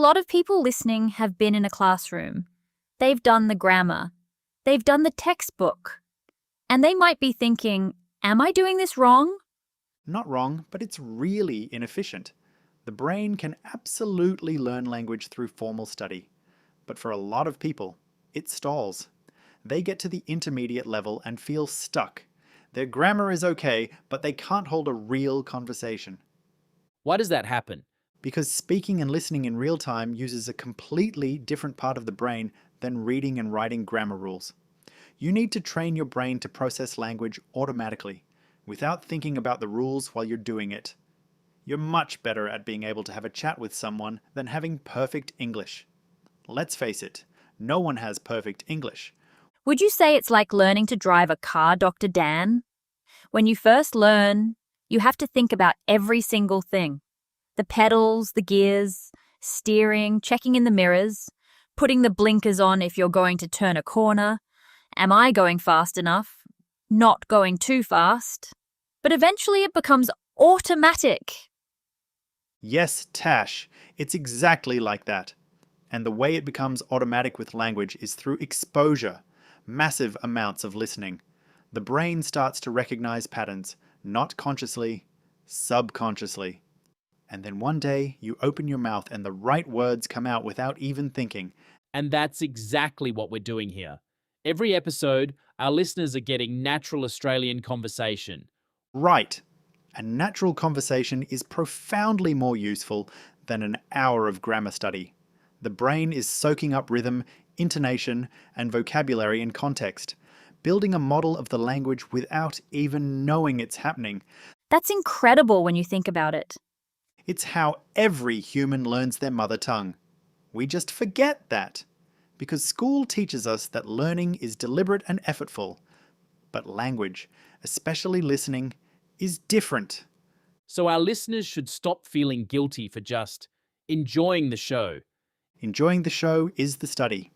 lot of people listening have been in a classroom. They've done the grammar. They've done the textbook. And they might be thinking, am I doing this wrong? Not wrong, but it's really inefficient. The brain can absolutely learn language through formal study. But for a lot of people, it stalls. They get to the intermediate level and feel stuck. Their grammar is okay, but they can't hold a real conversation. Why does that happen? Because speaking and listening in real time uses a completely different part of the brain than reading and writing grammar rules. You need to train your brain to process language automatically, without thinking about the rules while you're doing it. You're much better at being able to have a chat with someone than having perfect English. Let's face it, no one has perfect English. Would you say it's like learning to drive a car, Dr. Dan? When you first learn, you have to think about every single thing. The pedals, the gears, steering, checking in the mirrors, putting the blinkers on if you're going to turn a corner. Am I going fast enough? Not going too fast? But eventually it becomes automatic. Yes, Tash, it's exactly like that. And the way it becomes automatic with language is through exposure, massive amounts of listening. The brain starts to recognize patterns, not consciously, subconsciously. And then one day, you open your mouth and the right words come out without even thinking. And that's exactly what we're doing here. Every episode, our listeners are getting natural Australian conversation. Right. A natural conversation is profoundly more useful than an hour of grammar study. The brain is soaking up rhythm, intonation, and vocabulary in context, building a model of the language without even knowing it's happening. That's incredible when you think about it. It's how every human learns their mother tongue. We just forget that, because school teaches us that learning is deliberate and effortful. But language, especially listening, is different. So our listeners should stop feeling guilty for just enjoying the show. Enjoying the show is the study.